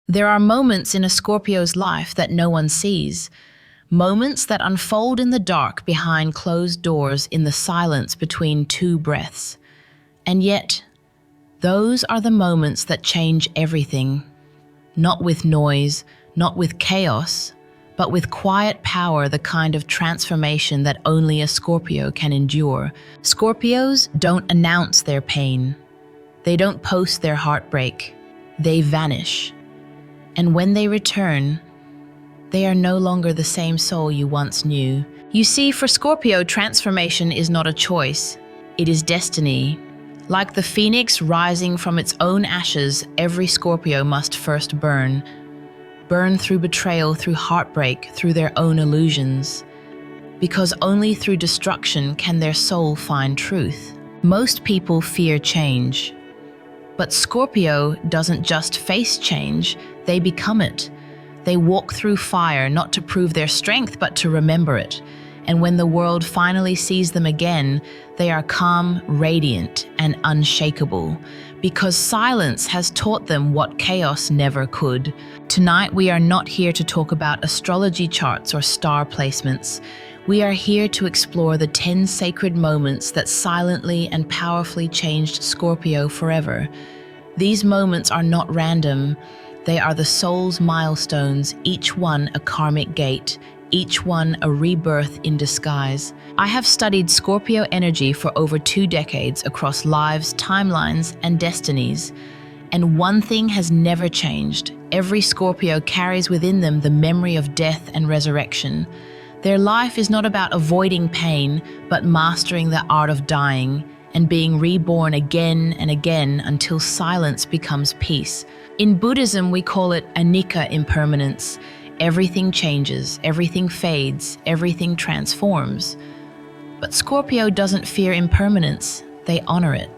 There are moments in a Scorpio's life that no one sees, moments that unfold in the dark behind closed doors in the silence between two breaths. And yet, those are the moments that change everything. Not with noise, not with chaos, but with quiet power, the kind of transformation that only a Scorpio can endure. Scorpios don't announce their pain. They don't post their heartbreak. They vanish. And when they return, they are no longer the same soul you once knew. You see, for Scorpio, transformation is not a choice. It is destiny. Like the phoenix rising from its own ashes, every Scorpio must first burn. Burn through betrayal, through heartbreak, through their own illusions. Because only through destruction can their soul find truth. Most people fear change. But Scorpio doesn't just face change, they become it. They walk through fire not to prove their strength, but to remember it. And when the world finally sees them again, they are calm, radiant, and unshakable, because silence has taught them what chaos never could. Tonight, we are not here to talk about astrology charts or star placements. We are here to explore the 10 sacred moments that silently and powerfully changed Scorpio forever. These moments are not random. They are the soul's milestones, each one a karmic gate, each one a rebirth in disguise. I have studied Scorpio energy for over 2 decades across lives, timelines, and destinies. And one thing has never changed. Every Scorpio carries within them the memory of death and resurrection. Their life is not about avoiding pain, but mastering the art of dying and being reborn again and again until silence becomes peace. In Buddhism, we call it anicca impermanence. Everything changes, everything fades, everything transforms. But Scorpio doesn't fear impermanence, they honor it.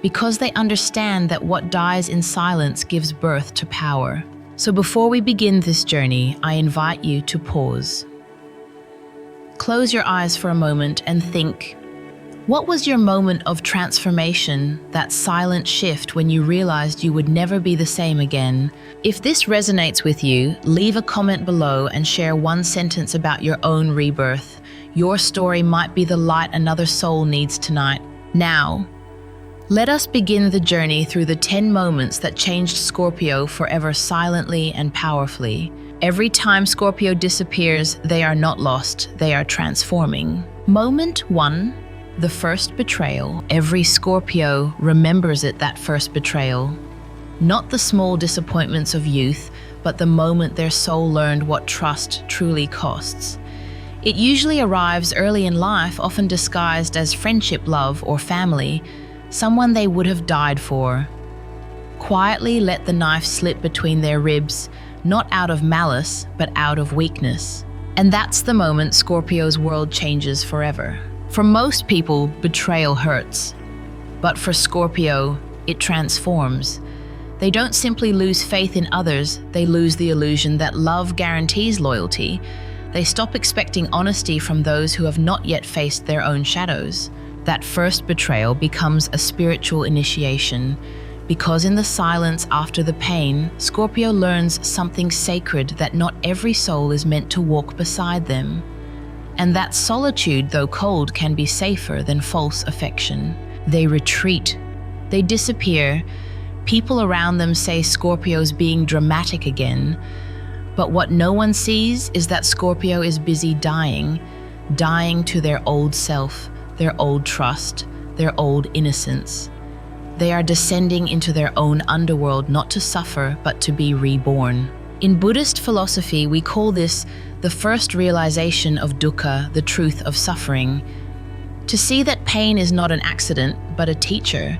Because they understand that what dies in silence gives birth to power. So before we begin this journey, I invite you to pause. Close your eyes for a moment and think, what was your moment of transformation, that silent shift when you realized you would never be the same again? If this resonates with you, leave a comment below and share one sentence about your own rebirth. Your story might be the light another soul needs tonight. Now, let us begin the journey through the 10 moments that changed Scorpio forever, silently and powerfully. Every time Scorpio disappears, they are not lost, they are transforming. Moment 1. The first betrayal. Every Scorpio remembers it, that first betrayal. Not the small disappointments of youth, but the moment their soul learned what trust truly costs. It usually arrives early in life, often disguised as friendship, love, or family, someone they would have died for. Quietly let the knife slip between their ribs, not out of malice, but out of weakness. And that's the moment Scorpio's world changes forever. For most people, betrayal hurts. But for Scorpio, it transforms. They don't simply lose faith in others, they lose the illusion that love guarantees loyalty. They stop expecting honesty from those who have not yet faced their own shadows. That first betrayal becomes a spiritual initiation, because in the silence after the pain, Scorpio learns something sacred, that not every soul is meant to walk beside them. And that solitude, though cold, can be safer than false affection. They retreat. They disappear. People around them say Scorpio's being dramatic again. But what no one sees is that Scorpio is busy dying to their old self, their old trust, their old innocence. They are descending into their own underworld, not to suffer, but to be reborn. In Buddhist philosophy, we call this the first realization of dukkha, the truth of suffering. To see that pain is not an accident, but a teacher.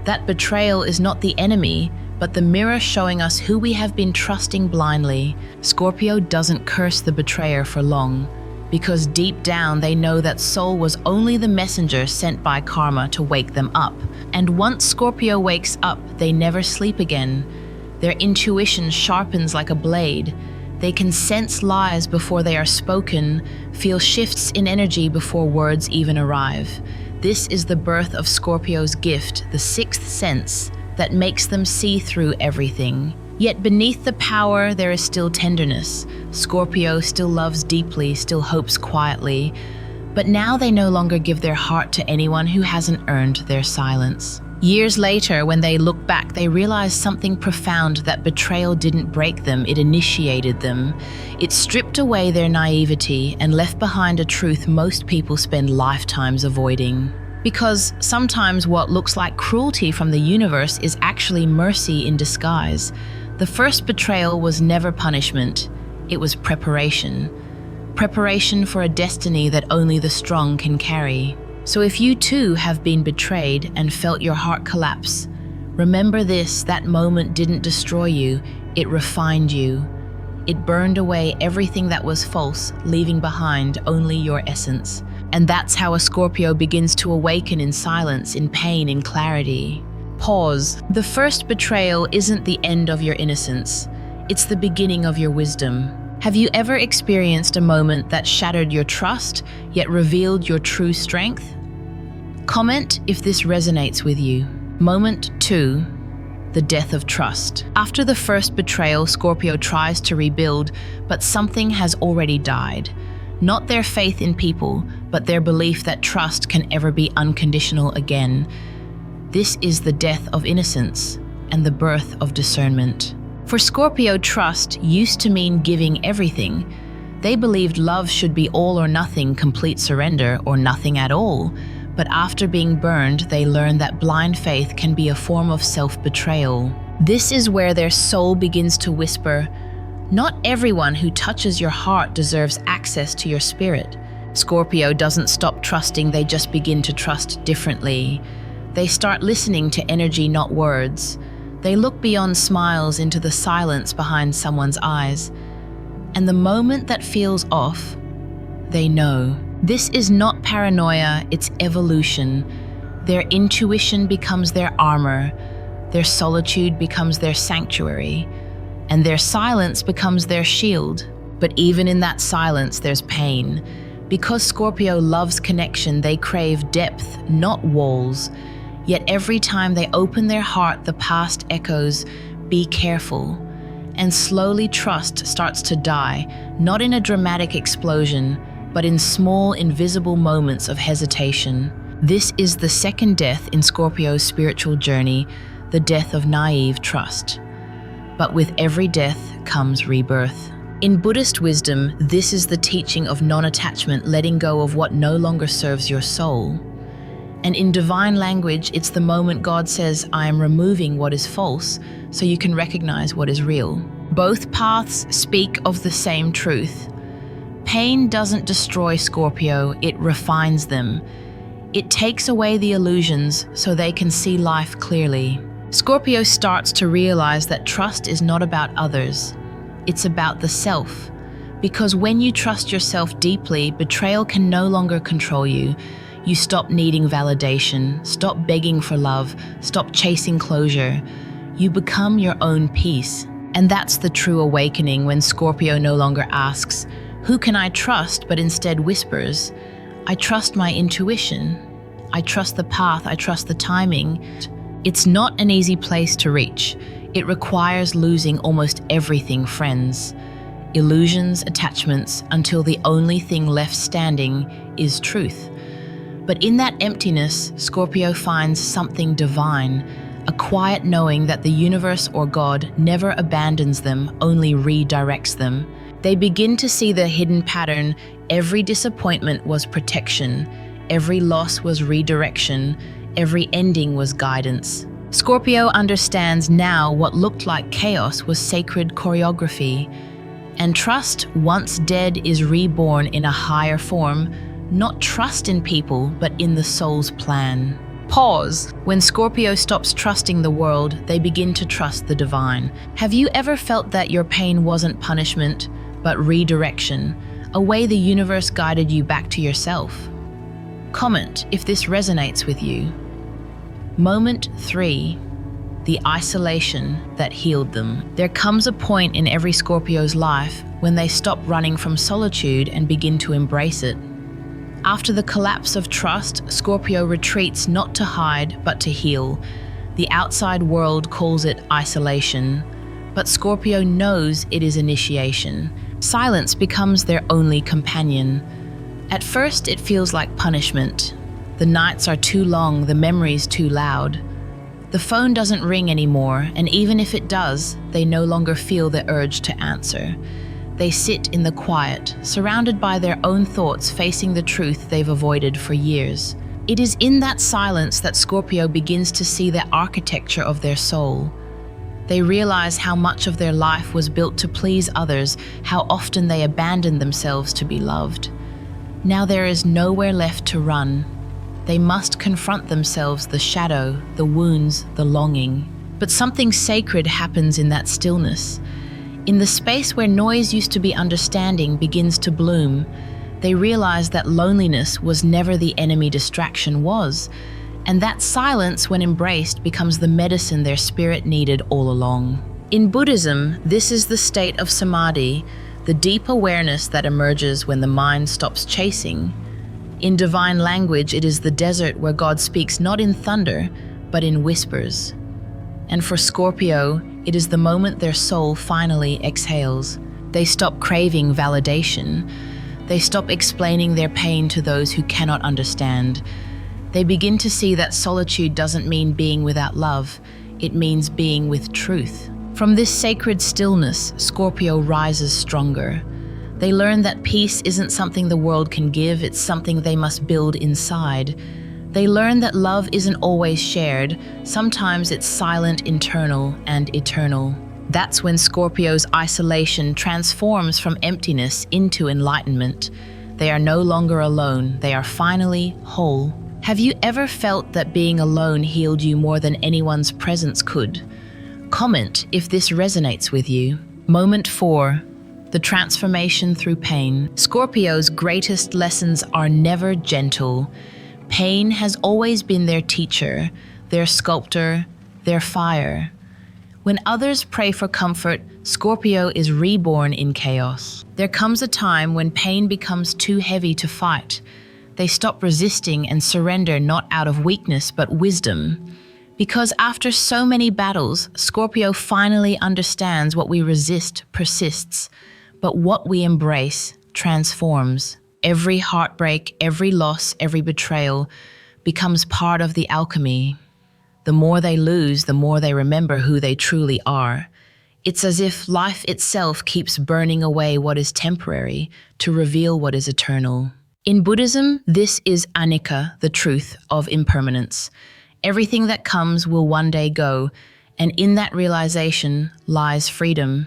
That betrayal is not the enemy, but the mirror showing us who we have been trusting blindly. Scorpio doesn't curse the betrayer for long, because deep down they know that soul was only the messenger sent by karma to wake them up. And once Scorpio wakes up, they never sleep again. Their intuition sharpens like a blade. They can sense lies before they are spoken, feel shifts in energy before words even arrive. This is the birth of Scorpio's gift, the 6th sense, that makes them see through everything. Yet beneath the power, there is still tenderness. Scorpio still loves deeply, still hopes quietly, but now they no longer give their heart to anyone who hasn't earned their silence. Years later, when they look back, they realize something profound, that betrayal didn't break them, it initiated them. It stripped away their naivety and left behind a truth most people spend lifetimes avoiding. Because sometimes what looks like cruelty from the universe is actually mercy in disguise. The first betrayal was never punishment, it was preparation. Preparation for a destiny that only the strong can carry. So if you too have been betrayed and felt your heart collapse, remember this: that moment didn't destroy you, it refined you. It burned away everything that was false, leaving behind only your essence. And that's how a Scorpio begins to awaken in silence, in pain, in clarity. Pause. The first betrayal isn't the end of your innocence. It's the beginning of your wisdom. Have you ever experienced a moment that shattered your trust, yet revealed your true strength? Comment if this resonates with you. Moment 2. The death of trust. After the first betrayal, Scorpio tries to rebuild, but something has already died. Not their faith in people, but their belief that trust can ever be unconditional again. This is the death of innocence and the birth of discernment. For Scorpio, trust used to mean giving everything. They believed love should be all or nothing, complete surrender, or nothing at all. But after being burned, they learned that blind faith can be a form of self-betrayal. This is where their soul begins to whisper, "Not everyone who touches your heart deserves access to your spirit." Scorpio doesn't stop trusting, they just begin to trust differently. They start listening to energy, not words. They look beyond smiles into the silence behind someone's eyes. And the moment that feels off, they know. This is not paranoia, it's evolution. Their intuition becomes their armor, their solitude becomes their sanctuary, and their silence becomes their shield. But even in that silence, there's pain. Because Scorpio loves connection, they crave depth, not walls. Yet every time they open their heart, the past echoes, "Be careful." And slowly trust starts to die, not in a dramatic explosion, but in small, invisible moments of hesitation. This is the second death in Scorpio's spiritual journey, the death of naive trust. But with every death comes rebirth. In Buddhist wisdom, this is the teaching of non-attachment, letting go of what no longer serves your soul. And in divine language, it's the moment God says, "I am removing what is false, so you can recognize what is real." Both paths speak of the same truth. Pain doesn't destroy Scorpio, it refines them. It takes away the illusions so they can see life clearly. Scorpio starts to realize that trust is not about others, it's about the self. Because when you trust yourself deeply, betrayal can no longer control you. You stop needing validation, stop begging for love, stop chasing closure. You become your own peace. And that's the true awakening, when Scorpio no longer asks, "Who can I trust?" but instead whispers, "I trust my intuition. I trust the path, I trust the timing." It's not an easy place to reach. It requires losing almost everything, friends. Illusions, attachments, until the only thing left standing is truth. But in that emptiness, Scorpio finds something divine, a quiet knowing that the universe or God never abandons them, only redirects them. They begin to see the hidden pattern. Every disappointment was protection, every loss was redirection, every ending was guidance. Scorpio understands now what looked like chaos was sacred choreography. And trust, once dead, is reborn in a higher form, not trust in people, but in the soul's plan. Pause. When Scorpio stops trusting the world, they begin to trust the divine. Have you ever felt that your pain wasn't punishment, but redirection, a way the universe guided you back to yourself? Comment if this resonates with you. Moment 3. The isolation that healed them. There comes a point in every Scorpio's life when they stop running from solitude and begin to embrace it. After the collapse of trust, Scorpio retreats not to hide, but to heal. The outside world calls it isolation, But Scorpio knows it is initiation. Silence becomes their only companion. At first, it feels like punishment. The nights are too long, the memories too loud. The phone doesn't ring anymore, and even if it does, they no longer feel the urge to answer. They sit in the quiet, surrounded by their own thoughts, facing the truth they've avoided for years. It is in that silence that Scorpio begins to see the architecture of their soul. They realize how much of their life was built to please others, how often they abandoned themselves to be loved. Now there is nowhere left to run. They must confront themselves, the shadow, the wounds, the longing. But something sacred happens in that stillness. In the space where noise used to be understanding begins to bloom, they realize that loneliness was never the enemy distraction was, and that silence, when embraced, becomes the medicine their spirit needed all along. In Buddhism, this is the state of samadhi, the deep awareness that emerges when the mind stops chasing. In divine language, it is the desert where God speaks not in thunder, but in whispers. And for Scorpio, it is the moment their soul finally exhales. They stop craving validation. They stop explaining their pain to those who cannot understand. They begin to see that solitude doesn't mean being without love, it means being with truth. From this sacred stillness, Scorpio rises stronger. They learn that peace isn't something the world can give, it's something they must build inside. They learn that love isn't always shared, sometimes it's silent, internal, and eternal. That's when Scorpio's isolation transforms from emptiness into enlightenment. They are no longer alone, they are finally whole. Have you ever felt that being alone healed you more than anyone's presence could? Comment if this resonates with you. Moment 4. The transformation through pain. Scorpio's greatest lessons are never gentle. Pain has always been their teacher, their sculptor, their fire. When others pray for comfort, Scorpio is reborn in chaos. There comes a time when pain becomes too heavy to fight. They stop resisting and surrender not out of weakness but wisdom. Because after so many battles, Scorpio finally understands what we resist persists, but what we embrace transforms. Every heartbreak, every loss, every betrayal becomes part of the alchemy. The more they lose, the more they remember who they truly are. It's as if life itself keeps burning away what is temporary to reveal what is eternal. In Buddhism, this is anicca, the truth of impermanence. Everything that comes will one day go, and in that realization lies freedom.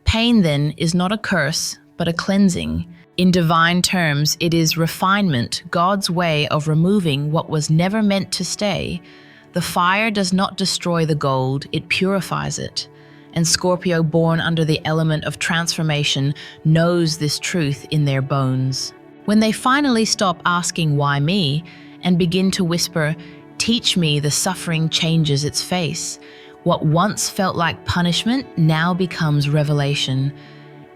Pain, then, is not a curse, but a cleansing. In divine terms, it is refinement, God's way of removing what was never meant to stay. The fire does not destroy the gold, it purifies it. And Scorpio, born under the element of transformation, knows this truth in their bones. When they finally stop asking, "Why me?" and begin to whisper, "Teach me," the suffering changes its face. What once felt like punishment now becomes revelation.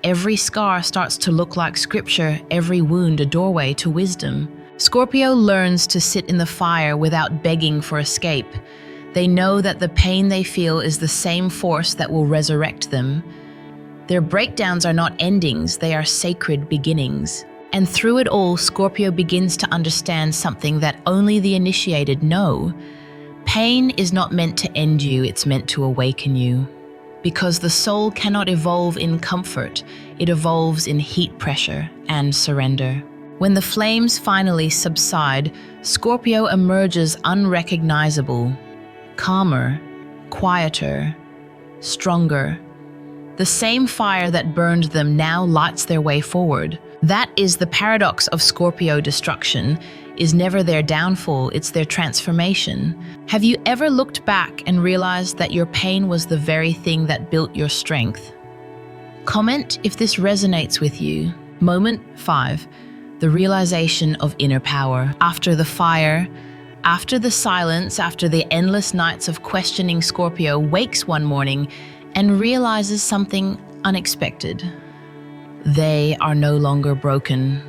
Every scar starts to look like scripture, every wound a doorway to wisdom. Scorpio learns to sit in the fire without begging for escape. They know that the pain they feel is the same force that will resurrect them. Their breakdowns are not endings, they are sacred beginnings. And through it all, Scorpio begins to understand something that only the initiated know. Pain is not meant to end you, it's meant to awaken you. Because the soul cannot evolve in comfort, it evolves in heat pressure and surrender. When the flames finally subside, Scorpio emerges unrecognizable, calmer, quieter, stronger. The same fire that burned them now lights their way forward. That is the paradox of Scorpio destruction, is never their downfall, it's their transformation. Have you ever looked back and realized that your pain was the very thing that built your strength? Comment if this resonates with you. Moment 5. The realization of inner power. After the fire, after the silence, after the endless nights of questioning, Scorpio wakes one morning and realizes something unexpected. They are no longer broken.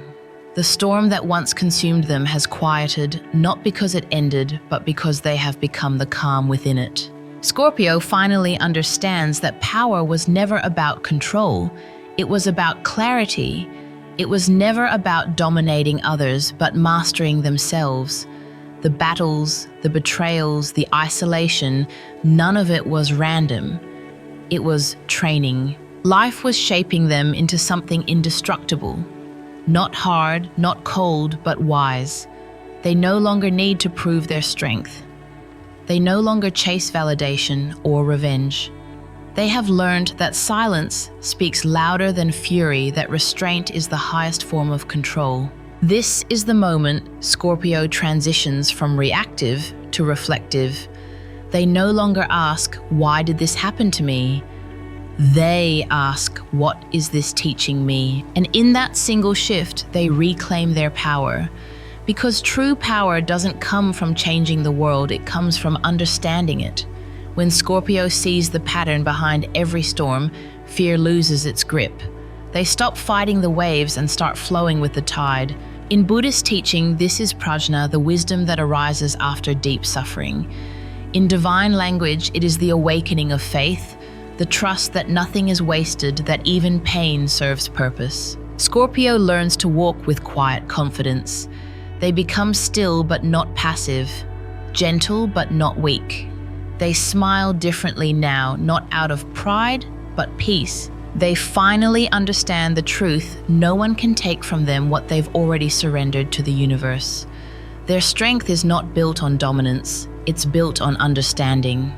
The storm that once consumed them has quieted, not because it ended, but because they have become the calm within it. Scorpio finally understands that power was never about control. It was about clarity. It was never about dominating others, but mastering themselves. The battles, the betrayals, the isolation, none of it was random. It was training. Life was shaping them into something indestructible. Not hard, not cold, but wise. They no longer need to prove their strength. They no longer chase validation or revenge. They have learned that silence speaks louder than fury, that restraint is the highest form of control. This is the moment Scorpio transitions from reactive to reflective. They no longer ask, "Why did this happen to me?" They ask, "What is this teaching me?" And in that single shift, they reclaim their power. Because true power doesn't come from changing the world, it comes from understanding it. When Scorpio sees the pattern behind every storm, fear loses its grip. They stop fighting the waves and start flowing with the tide. In Buddhist teaching, this is prajna, the wisdom that arises after deep suffering. In divine language, it is the awakening of faith, the trust that nothing is wasted, that even pain serves purpose. Scorpio learns to walk with quiet confidence. They become still but not passive, gentle but not weak. They smile differently now, not out of pride, but peace. They finally understand the truth. No one can take from them what they've already surrendered to the universe. Their strength is not built on dominance, it's built on understanding.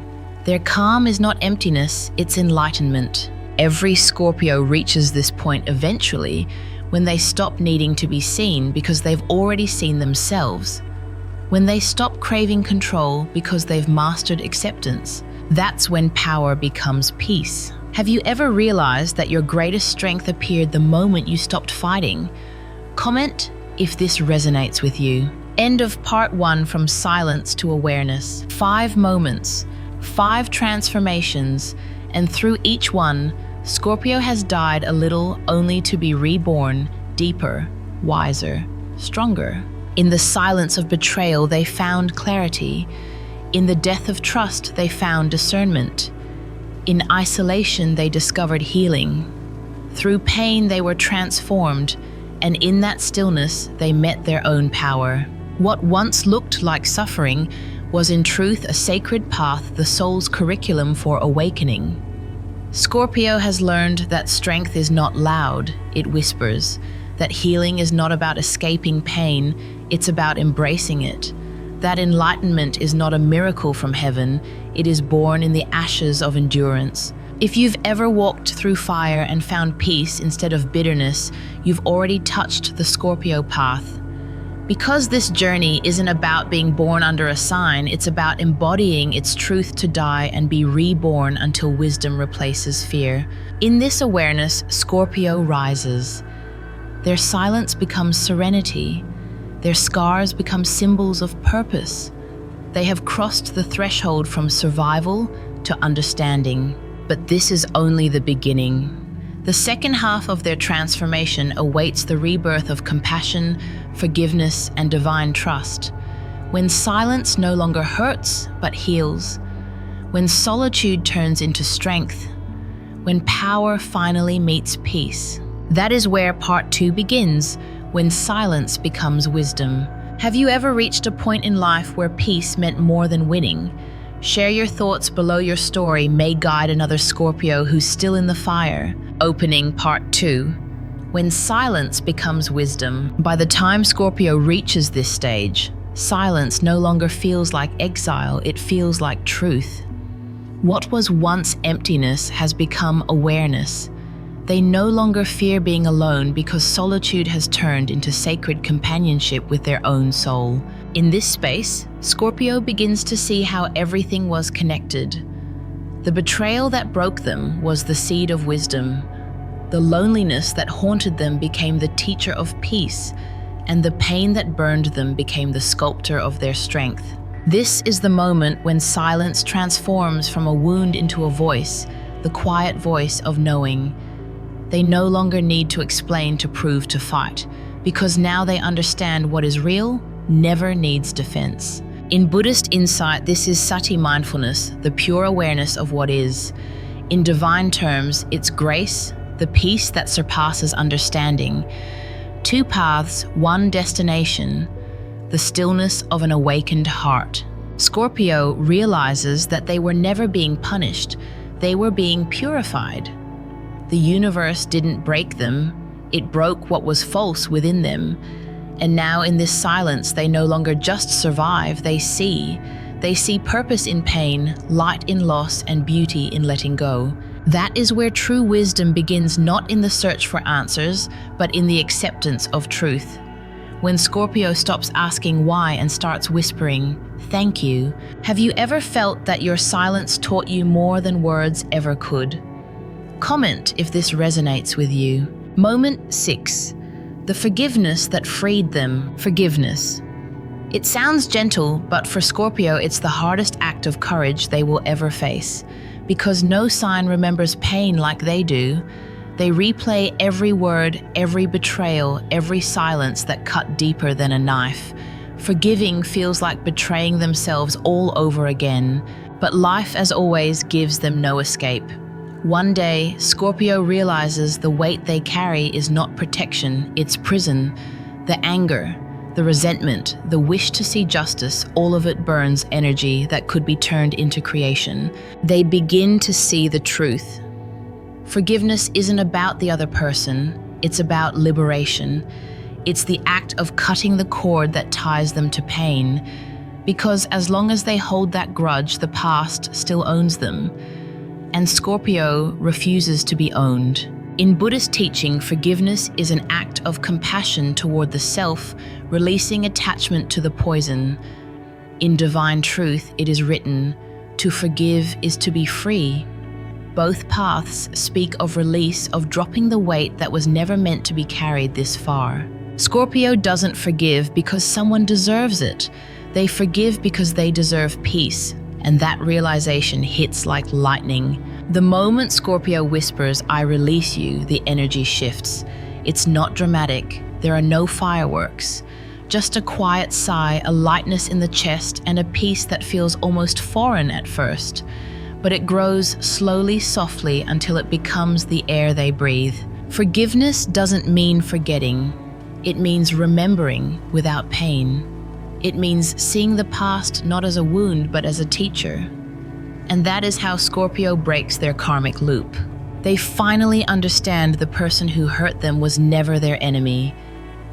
Their calm is not emptiness, it's enlightenment. Every Scorpio reaches this point eventually, when they stop needing to be seen because they've already seen themselves. When they stop craving control because they've mastered acceptance. That's when power becomes peace. Have you ever realized that your greatest strength appeared the moment you stopped fighting? Comment if this resonates with you. End of part 1, From Silence to Awareness. 5 moments, 5 transformations, and through each one, Scorpio has died a little only to be reborn, deeper, wiser, stronger. In the silence of betrayal, they found clarity. In the death of trust, they found discernment. In isolation, they discovered healing. Through pain, they were transformed, and in that stillness, they met their own power. What once looked like suffering was in truth a sacred path, the soul's curriculum for awakening. Scorpio has learned that strength is not loud, it whispers. That healing is not about escaping pain, it's about embracing it. That enlightenment is not a miracle from heaven, it is born in the ashes of endurance. If you've ever walked through fire and found peace instead of bitterness, you've already touched the Scorpio path. Because this journey isn't about being born under a sign, it's about embodying its truth to die and be reborn until wisdom replaces fear. In this awareness, Scorpio rises. Their silence becomes serenity. Their scars become symbols of purpose. They have crossed the threshold from survival to understanding. But this is only the beginning. The second half of their transformation awaits the rebirth of compassion, forgiveness, and divine trust. When silence no longer hurts, but heals. When solitude turns into strength. When power finally meets peace. That is where part 2 begins, when silence becomes wisdom. Have you ever reached a point in life where peace meant more than winning? Share your thoughts below. Your story may guide another Scorpio who's still in the fire. Opening part 2. When silence becomes wisdom. By the time Scorpio reaches this stage, silence no longer feels like exile, it feels like truth. What was once emptiness has become awareness. They no longer fear being alone because solitude has turned into sacred companionship with their own soul. In this space, Scorpio begins to see how everything was connected. The betrayal that broke them was the seed of wisdom. The loneliness that haunted them became the teacher of peace, and the pain that burned them became the sculptor of their strength. This is the moment when silence transforms from a wound into a voice, the quiet voice of knowing. They no longer need to explain, to prove, to fight, because now they understand what is real never needs defense. In Buddhist insight, this is sati mindfulness, the pure awareness of what is. In divine terms, it's grace, the peace that surpasses understanding. Two paths, one destination, the stillness of an awakened heart. Scorpio realizes that they were never being punished, they were being purified. The universe didn't break them, it broke what was false within them. And now in this silence, they no longer just survive, they see. They see purpose in pain, light in loss, and beauty in letting go. That is where true wisdom begins, not in the search for answers, but in the acceptance of truth. When Scorpio stops asking why and starts whispering, "Thank you." Have you ever felt that your silence taught you more than words ever could? Comment if this resonates with you. Moment 6. The forgiveness that freed them. Forgiveness. It sounds gentle, but for Scorpio, it's the hardest act of courage they will ever face. Because no sign remembers pain like they do, they replay every word, every betrayal, every silence that cut deeper than a knife. Forgiving feels like betraying themselves all over again, but life, as always, gives them no escape. One day, Scorpio realizes the weight they carry is not protection, it's prison. The anger, the resentment, the wish to see justice, all of it burns energy that could be turned into creation. They begin to see the truth. Forgiveness isn't about the other person, it's about liberation. It's the act of cutting the cord that ties them to pain. Because as long as they hold that grudge, the past still owns them. And Scorpio refuses to be owned. In Buddhist teaching, forgiveness is an act of compassion toward the self, releasing attachment to the poison. In divine truth, it is written, "To forgive is to be free." Both paths speak of release, of dropping the weight that was never meant to be carried this far. Scorpio doesn't forgive because someone deserves it. They forgive because they deserve peace. And that realization hits like lightning. The moment Scorpio whispers, "I release you," the energy shifts. It's not dramatic. There are no fireworks. Just a quiet sigh, a lightness in the chest, and a peace that feels almost foreign at first. But it grows slowly, softly, until it becomes the air they breathe. Forgiveness doesn't mean forgetting. It means remembering without pain. It means seeing the past not as a wound, but as a teacher. And that is how Scorpio breaks their karmic loop. They finally understand the person who hurt them was never their enemy.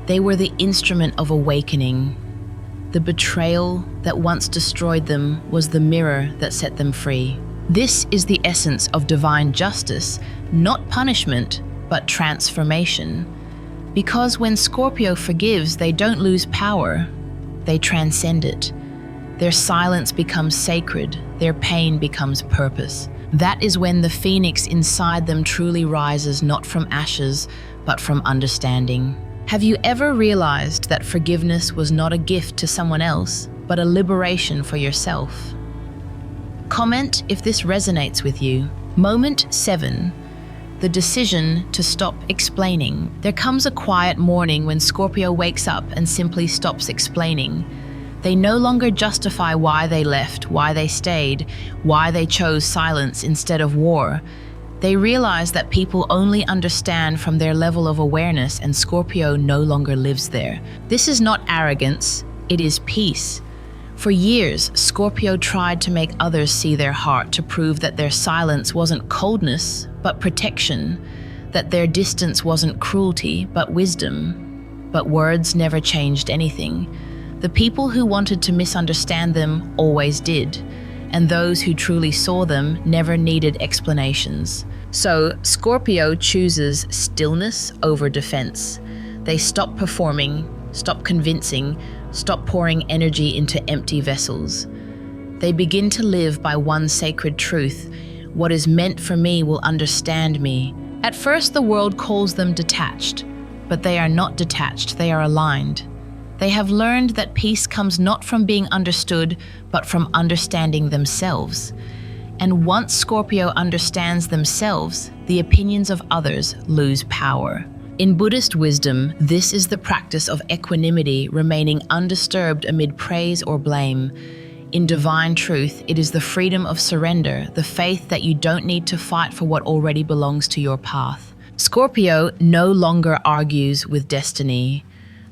They were the instrument of awakening. The betrayal that once destroyed them was the mirror that set them free. This is the essence of divine justice, not punishment, but transformation. Because when Scorpio forgives, they don't lose power. They transcend it. Their silence becomes sacred, their pain becomes purpose. That is when the phoenix inside them truly rises, not from ashes, but from understanding. Have you ever realized that forgiveness was not a gift to someone else, but a liberation for yourself? Comment if this resonates with you. Moment 7. The decision to stop explaining. There comes a quiet morning when Scorpio wakes up and simply stops explaining. They no longer justify why they left, why they stayed, why they chose silence instead of war. They realize that people only understand from their level of awareness, and Scorpio no longer lives there. This is not arrogance, it is peace. For years, Scorpio tried to make others see their heart, to prove that their silence wasn't coldness, but protection, that their distance wasn't cruelty, but wisdom. But words never changed anything. The people who wanted to misunderstand them always did, and those who truly saw them never needed explanations. So, Scorpio chooses stillness over defense. They stop performing, stop convincing, stop pouring energy into empty vessels. They begin to live by one sacred truth: what is meant for me will understand me. At first, the world calls them detached, but they are not detached, they are aligned. They have learned that peace comes not from being understood, but from understanding themselves. And once Scorpio understands themselves, the opinions of others lose power. In Buddhist wisdom, this is the practice of equanimity, remaining undisturbed amid praise or blame. In divine truth, it is the freedom of surrender, the faith that you don't need to fight for what already belongs to your path. Scorpio no longer argues with destiny.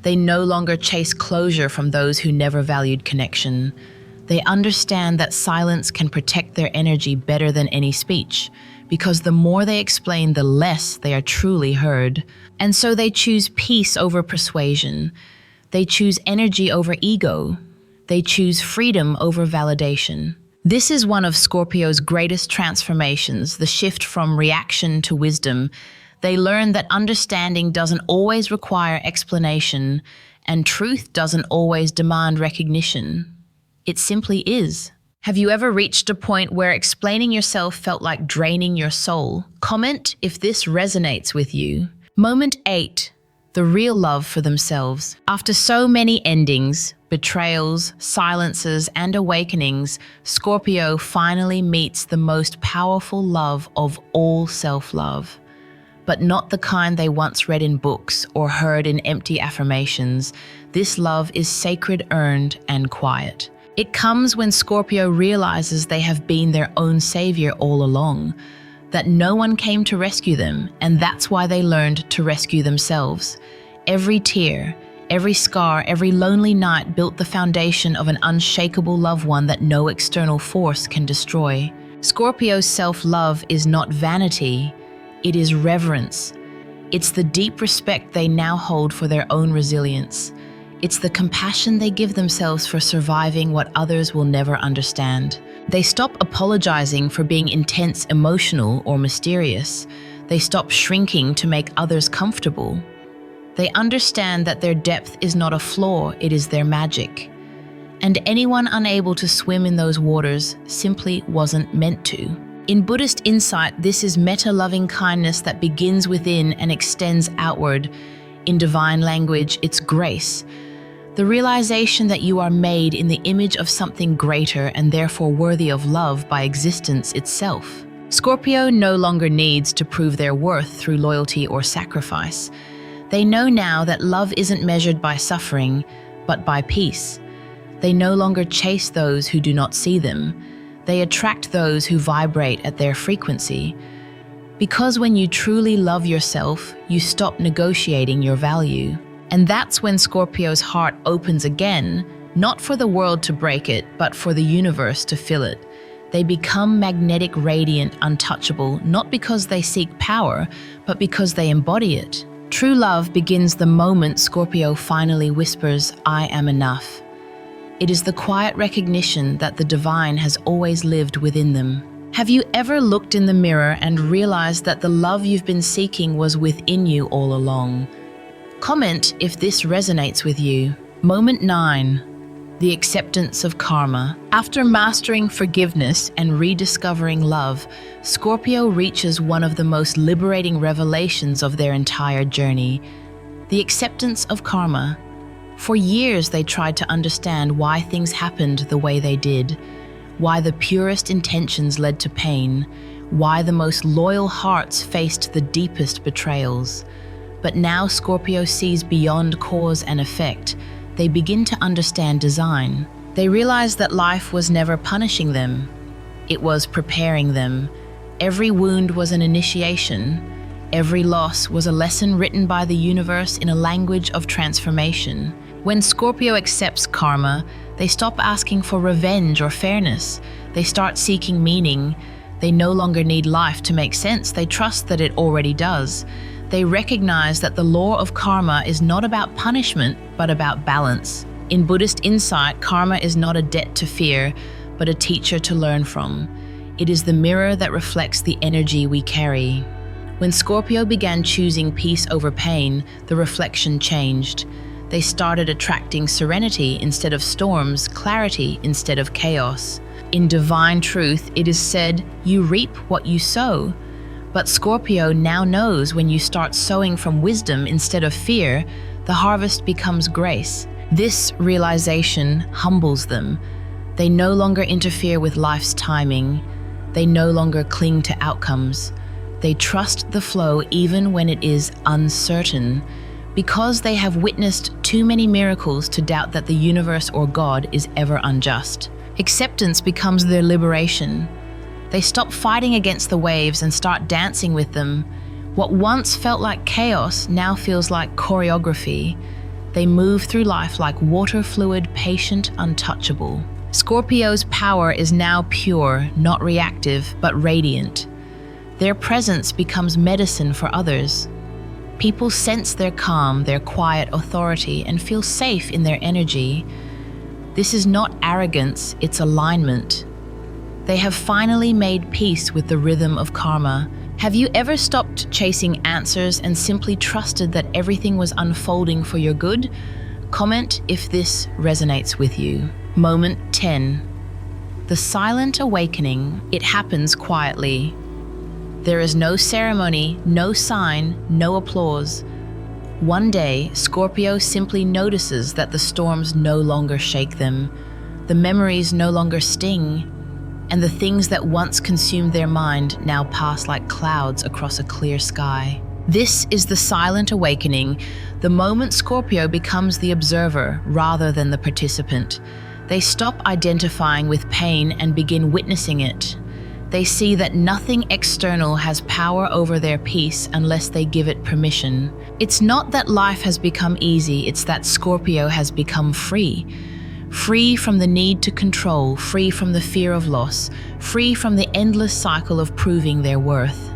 They no longer chase closure from those who never valued connection. They understand that silence can protect their energy better than any speech, because the more they explain, the less they are truly heard. And so they choose peace over persuasion. They choose energy over ego. They choose freedom over validation. This is one of Scorpio's greatest transformations, the shift from reaction to wisdom. They learn that understanding doesn't always require explanation, and truth doesn't always demand recognition. It simply is. Have you ever reached a point where explaining yourself felt like draining your soul? Comment if this resonates with you. Moment 8. The real love for themselves. After so many endings, betrayals, silences, and awakenings, Scorpio finally meets the most powerful love of all self-love. But not the kind they once read in books or heard in empty affirmations. This love is sacred, earned, and quiet. It comes when Scorpio realizes they have been their own savior all along, that no one came to rescue them, and that's why they learned to rescue themselves. Every tear, every scar, every lonely night built the foundation of an unshakable loved one that no external force can destroy. Scorpio's self-love is not vanity, it is reverence. It's the deep respect they now hold for their own resilience. It's the compassion they give themselves for surviving what others will never understand. They stop apologizing for being intense, emotional, or mysterious. They stop shrinking to make others comfortable. They understand that their depth is not a flaw, it is their magic. And anyone unable to swim in those waters simply wasn't meant to. In Buddhist insight, this is meta-loving kindness that begins within and extends outward. In divine language, it's grace. The realization that you are made in the image of something greater and therefore worthy of love by existence itself. Scorpio no longer needs to prove their worth through loyalty or sacrifice. They know now that love isn't measured by suffering, but by peace. They no longer chase those who do not see them. They attract those who vibrate at their frequency. Because when you truly love yourself, you stop negotiating your value. And that's when Scorpio's heart opens again, not for the world to break it, but for the universe to fill it. They become magnetic, radiant, untouchable, not because they seek power, but because they embody it. True love begins the moment Scorpio finally whispers, "I am enough." It is the quiet recognition that the divine has always lived within them. Have you ever looked in the mirror and realized that the love you've been seeking was within you all along? Comment if this resonates with you. Moment 9. The acceptance of karma. After mastering forgiveness and rediscovering love, Scorpio reaches one of the most liberating revelations of their entire journey: the acceptance of karma. For years, they tried to understand why things happened the way they did, why the purest intentions led to pain, why the most loyal hearts faced the deepest betrayals. But now Scorpio sees beyond cause and effect. They begin to understand design. They realize that life was never punishing them. It was preparing them. Every wound was an initiation. Every loss was a lesson written by the universe in a language of transformation. When Scorpio accepts karma, they stop asking for revenge or fairness. They start seeking meaning. They no longer need life to make sense. They trust that it already does. They recognize that the law of karma is not about punishment, but about balance. In Buddhist insight, karma is not a debt to fear, but a teacher to learn from. It is the mirror that reflects the energy we carry. When Scorpio began choosing peace over pain, the reflection changed. They started attracting serenity instead of storms, clarity instead of chaos. In divine truth, it is said, "You reap what you sow." But Scorpio now knows when you start sowing from wisdom instead of fear, the harvest becomes grace. This realization humbles them. They no longer interfere with life's timing. They no longer cling to outcomes. They trust the flow even when it is uncertain, because they have witnessed too many miracles to doubt that the universe or God is ever unjust. Acceptance becomes their liberation. They stop fighting against the waves and start dancing with them. What once felt like chaos now feels like choreography. They move through life like water fluid, patient, untouchable. Scorpio's power is now pure, not reactive, but radiant. Their presence becomes medicine for others. People sense their calm, their quiet authority, and feel safe in their energy. This is not arrogance, it's alignment. They have finally made peace with the rhythm of karma. Have you ever stopped chasing answers and simply trusted that everything was unfolding for your good? Comment if this resonates with you. Moment 10. The silent awakening. It happens quietly. There is no ceremony, no sign, no applause. One day, Scorpio simply notices that the storms no longer shake them, the memories no longer sting, and the things that once consumed their mind now pass like clouds across a clear sky. This is the silent awakening, the moment Scorpio becomes the observer rather than the participant. They stop identifying with pain and begin witnessing it. They see that nothing external has power over their peace unless they give it permission. It's not that life has become easy, it's that Scorpio has become free. Free from the need to control, free from the fear of loss, free from the endless cycle of proving their worth.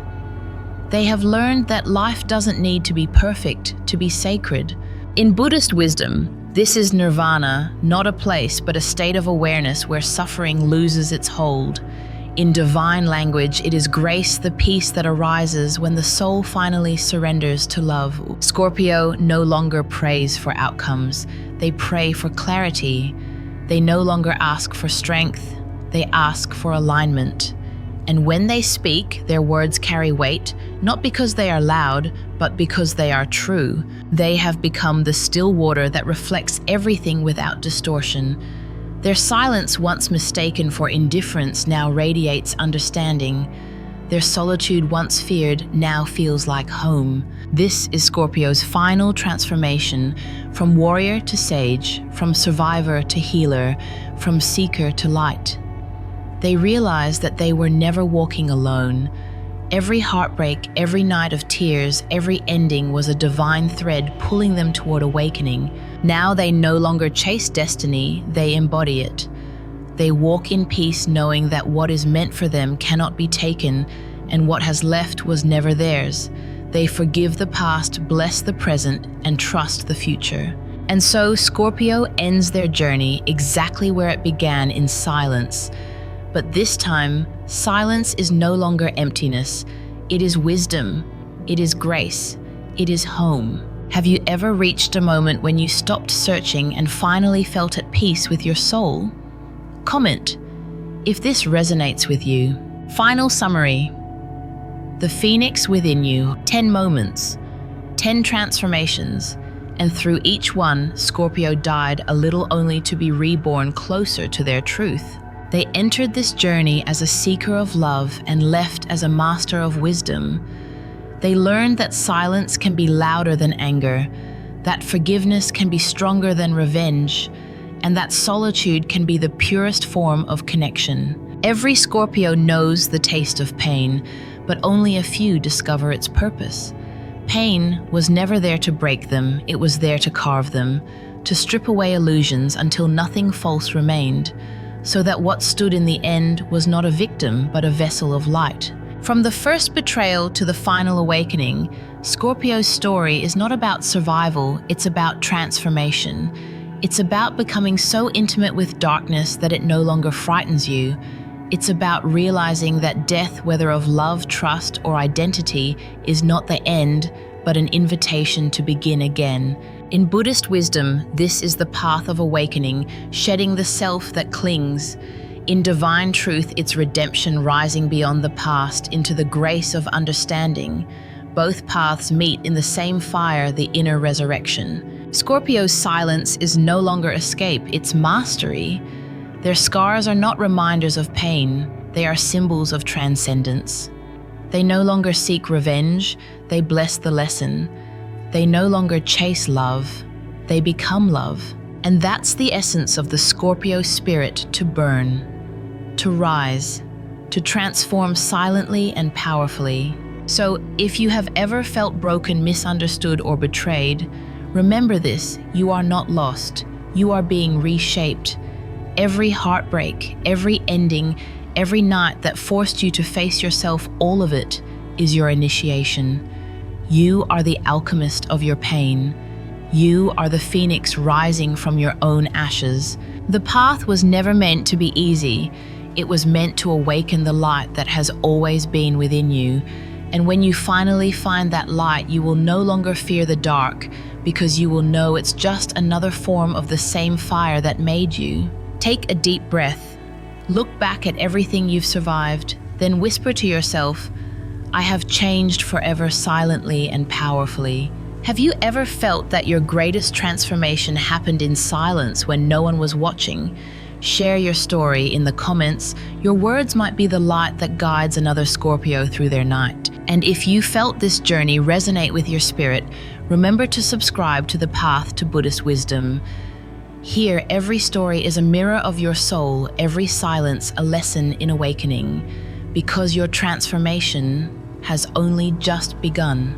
They have learned that life doesn't need to be perfect to be sacred. In Buddhist wisdom, this is nirvana, not a place but a state of awareness where suffering loses its hold. In divine language, it is grace, the peace that arises when the soul finally surrenders to love. Scorpio no longer prays for outcomes. They pray for clarity. They no longer ask for strength. They ask for alignment. And when they speak, their words carry weight, not because they are loud, but because they are true. They have become the still water that reflects everything without distortion. Their silence, once mistaken for indifference, now radiates understanding. Their solitude, once feared, now feels like home. This is Scorpio's final transformation, from warrior to sage, from survivor to healer, from seeker to light. They realized that they were never walking alone. Every heartbreak, every night of tears, every ending was a divine thread pulling them toward awakening. Now they no longer chase destiny, they embody it. They walk in peace knowing that what is meant for them cannot be taken, and what has left was never theirs. They forgive the past, bless the present, and trust the future. And so Scorpio ends their journey exactly where it began, in silence. But this time, silence is no longer emptiness. It is wisdom. It is grace. It is home. Have you ever reached a moment when you stopped searching and finally felt at peace with your soul? Comment if this resonates with you. Final summary. The phoenix within you, 10 moments, 10 transformations, and through each one, Scorpio died a little only to be reborn closer to their truth. They entered this journey as a seeker of love and left as a master of wisdom. They learned that silence can be louder than anger, that forgiveness can be stronger than revenge, and that solitude can be the purest form of connection. Every Scorpio knows the taste of pain, but only a few discover its purpose. Pain was never there to break them, it was there to carve them, to strip away illusions until nothing false remained, so that what stood in the end was not a victim, but a vessel of light. From the first betrayal to the final awakening, Scorpio's story is not about survival, it's about transformation. It's about becoming so intimate with darkness that it no longer frightens you. It's about realizing that death, whether of love, trust, or identity, is not the end, but an invitation to begin again. In Buddhist wisdom, this is the path of awakening, shedding the self that clings. In divine truth, it's redemption rising beyond the past into the grace of understanding. Both paths meet in the same fire, the inner resurrection. Scorpio's silence is no longer escape, it's mastery. Their scars are not reminders of pain, they are symbols of transcendence. They no longer seek revenge, they bless the lesson. They no longer chase love, they become love. And that's the essence of the Scorpio spirit: to burn, to rise, to transform silently and powerfully. So if you have ever felt broken, misunderstood, or betrayed, remember this: you are not lost. You are being reshaped. Every heartbreak, every ending, every night that forced you to face yourself, all of it is your initiation. You are the alchemist of your pain. You are the phoenix rising from your own ashes. The path was never meant to be easy. It was meant to awaken the light that has always been within you. And when you finally find that light, you will no longer fear the dark, because you will know it's just another form of the same fire that made you. Take a deep breath. Look back at everything you've survived, then whisper to yourself, I have changed forever, silently and powerfully. Have you ever felt that your greatest transformation happened in silence when no one was watching? Share your story in the comments. Your words might be the light that guides another Scorpio through their night. And if you felt this journey resonate with your spirit, remember to subscribe to the Path to Buddhist Wisdom. Here, every story is a mirror of your soul, every silence a lesson in awakening, because your transformation has only just begun.